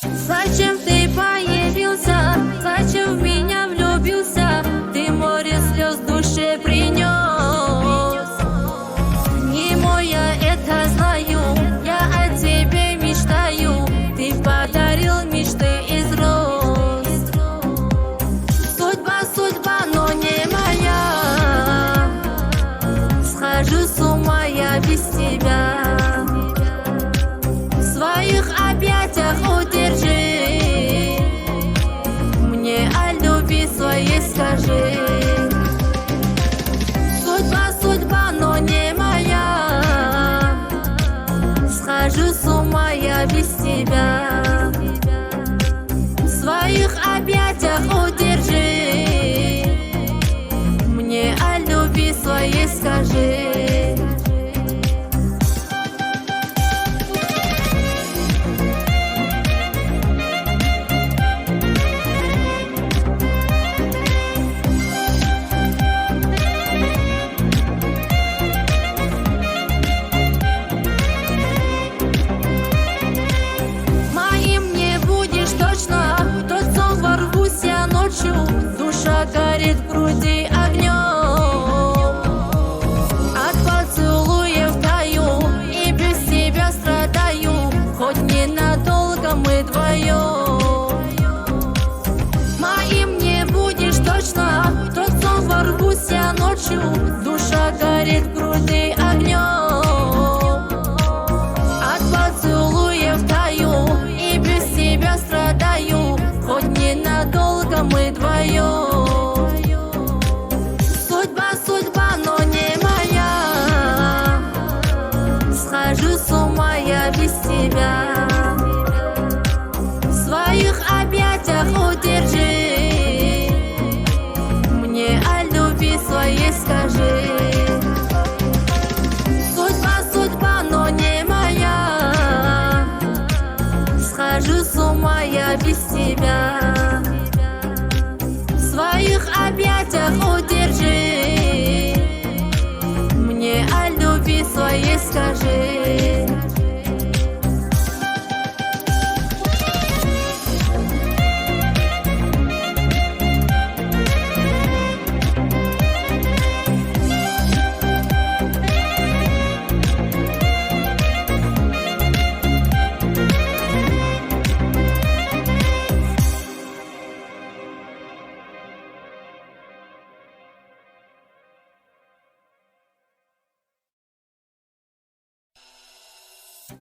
Зачем ты появился? Зачем в меня влюбился? Ты море слез в душе принес. Не мой я это знаю, я о тебе мечтаю. Ты подарил мечты из роз. Судьба, судьба, но не моя. Схожу с ума я без тебя. В своих объятиях удержи, мне о любви своей скажи. Судьба, судьба, но не моя. Схожу с ума я без тебя. В своих объятиях удержи, мне о любви своей скажи. Душа горит в груди огнем. От поцелуев таю и без тебя страдаю. Хоть ненадолго мы вдвоем. Моим не будешь точно, в тот сон ворвусь я ночью. Душа горит в груди огнем. От поцелуев таю и без тебя страдаю. Хоть ненадолго мы вдвоем. Судьба, судьба, но не моя. Схожу с ума я без тебя. В своих объятиях удержи, мне о любви своей скажи. Судьба, судьба, но не моя. Схожу с ума я без тебя. В своих объятиях удержи, мне о любви своей скажи.